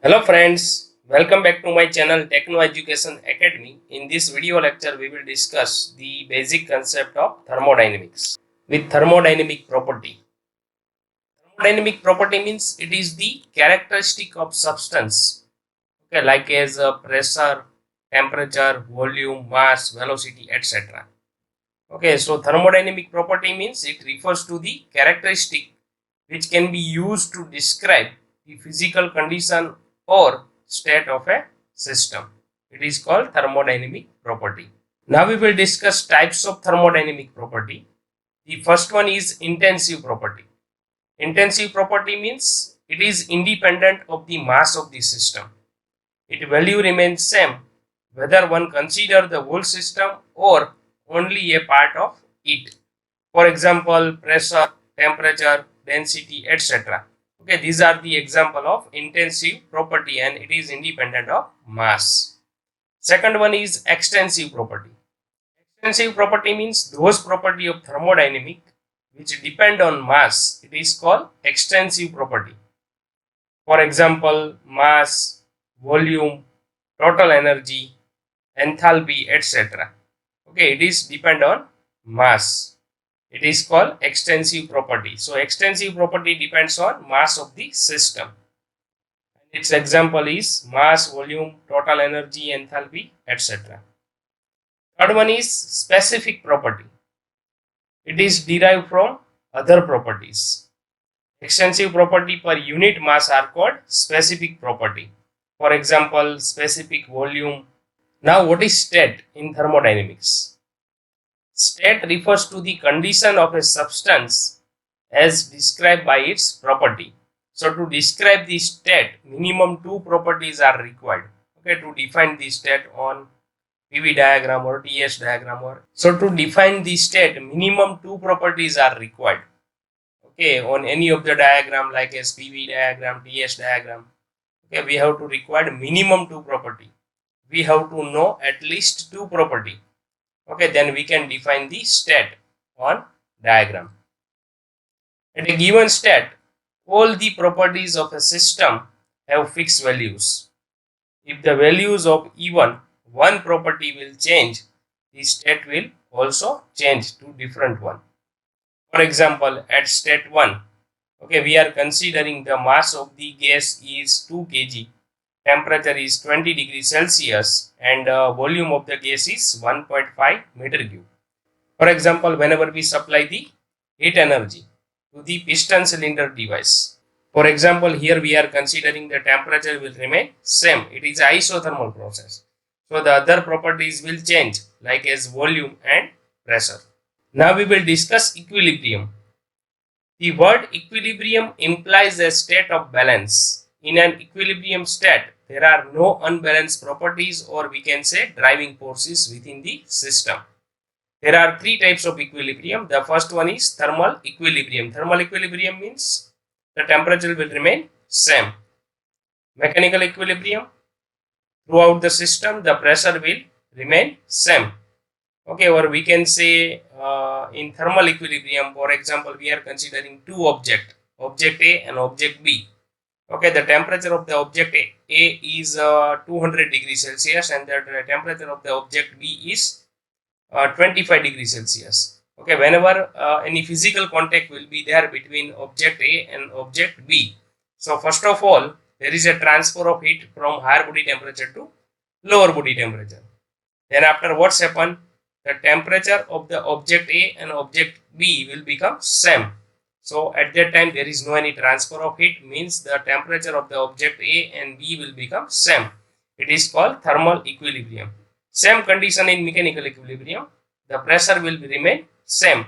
Hello friends, welcome back to my channel Techno Education Academy. In this video lecture, we will discuss the basic concept of thermodynamics with thermodynamic property. Thermodynamic property means it is the characteristic of substance, okay, like as pressure, temperature, volume, mass, velocity, etc. Okay, so thermodynamic property means it refers to the characteristic which can be used to describe the physical condition or state of a system. It is called thermodynamic property. Now we will discuss types of thermodynamic property. The first one is intensive property. Intensive property means it is independent of the mass of the system. Its value remains same whether one consider the whole system or only a part of it. For example, pressure, temperature, density, etc. Okay, these are the example of intensive property and it is independent of mass. Second one is extensive property. Extensive property means those property of thermodynamic which depend on mass. It is called extensive property. For example, mass, volume, total energy, enthalpy, etc. Okay, it is depend on mass. It is called extensive property. So extensive property depends on mass of the system. Its example is mass, volume, total energy, enthalpy, etc. Third one is specific property. It is derived from other properties. Extensive property per unit mass are called specific property. For example, specific volume. Now what is state in thermodynamics? State refers to the condition of a substance as described by its property. So to describe the state, minimum two properties are required. Okay, to define the state on PV diagram or TS diagram. So to define the state, minimum two properties are required. Okay, on any of the diagram like as PV diagram, TS diagram. Okay, we have to require minimum two property. We have to know at least two property. Okay, then we can define the state on diagram. At a given state, all the properties of a system have fixed values. If the values of even one property will change, the state will also change to different one. For example, at state 1, okay, we are considering the mass of the gas is 2 kg, temperature is 20 degrees Celsius and volume of the gas is 1.5 meter cube. For example, whenever we supply the heat energy to the piston cylinder device. For example, here we are considering the temperature will remain same. It is isothermal process. So the other properties will change like as volume and pressure. Now we will discuss equilibrium. The word equilibrium implies a state of balance. In an equilibrium state, there are no unbalanced properties or we can say driving forces within the system. There are three types of equilibrium. The first one is thermal equilibrium. Thermal equilibrium means the temperature will remain same. Mechanical equilibrium, throughout the system the pressure will remain same. Okay, or we can say in thermal equilibrium, for example, we are considering two object A and object B. Okay, the temperature of the object A is 200 degrees Celsius and the temperature of the object B is 25 degrees Celsius. Okay, whenever any physical contact will be there between object A and object B. So first of all, there is a transfer of heat from higher body temperature to lower body temperature. Then after what's happened, the temperature of the object A and object B will become same. So at that time there is no any transfer of heat, means the temperature of the object A and B will become same. It is called thermal equilibrium. Same condition in mechanical equilibrium, the pressure will remain same,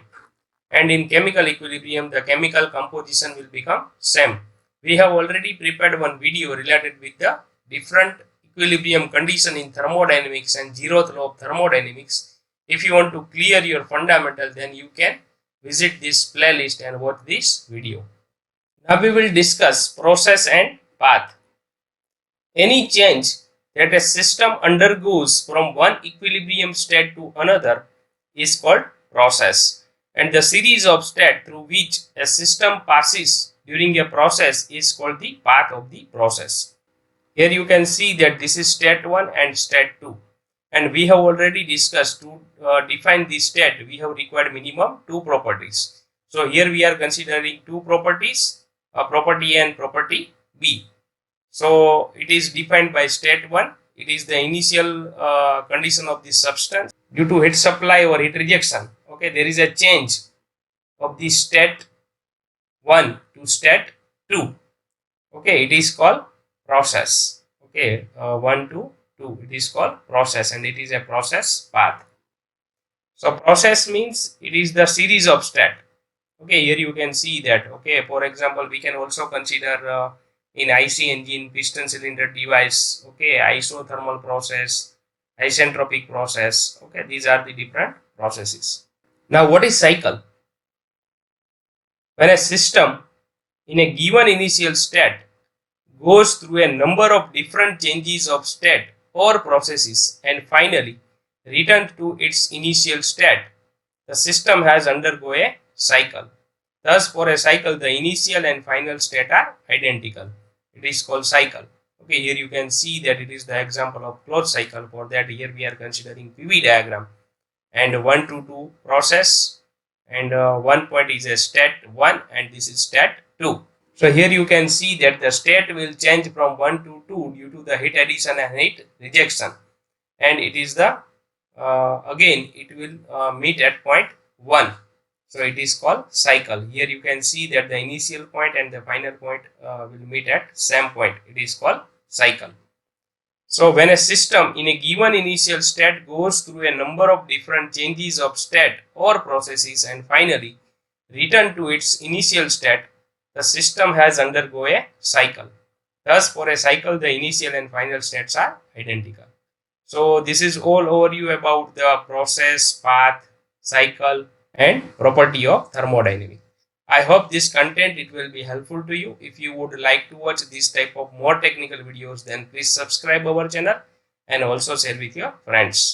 and in chemical equilibrium the chemical composition will become same. We have already prepared one video related with the different equilibrium condition in thermodynamics and zeroth law of thermodynamics. If you want to clear your fundamental, then you can visit this playlist and watch this video. Now we will discuss process and path. Any change that a system undergoes from one equilibrium state to another is called process, and the series of states through which a system passes during a process is called the path of the process. Here you can see that this is state 1 and state 2, and we have already discussed to define the state we have required minimum two properties. So here we are considering two properties, property A and property B. So it is defined by state 1. It is the initial condition of the substance. Due to heat supply or heat rejection, okay, there is a change of the state 1 to state 2. Okay, it is called process. Okay, 1 to 2, it is called process, and it is a process path. So process means it is the series of state. Okay, here you can see that. Okay, for example, we can also consider in IC engine, piston cylinder device, okay, isothermal process, isentropic process. Okay, these are the different processes. Now, what is cycle? When a system in a given initial state goes through a number of different changes of state or processes and finally return to its initial state, the system has undergo a cycle. Thus, for a cycle, the initial and final state are identical. It is called cycle. Okay, here you can see that it is the example of closed cycle. For that, here we are considering PV diagram, and 1 to 2 process, and one point is a state 1 and this is state 2. So here you can see that the state will change from 1 to 2 due to the heat addition and heat rejection, and it is the again it will meet at point 1. So it is called cycle. Here you can see that the initial point and the final point will meet at same point. It is called cycle. So when a system in a given initial state goes through a number of different changes of state or processes and finally return to its initial state, the system has undergo a cycle. Thus, for a cycle, the initial and final states are identical. So this is all overview about the process, path, cycle, and property of thermodynamics. I hope this content it will be helpful to you. If you would like to watch this type of more technical videos, then please subscribe our channel and also share with your friends.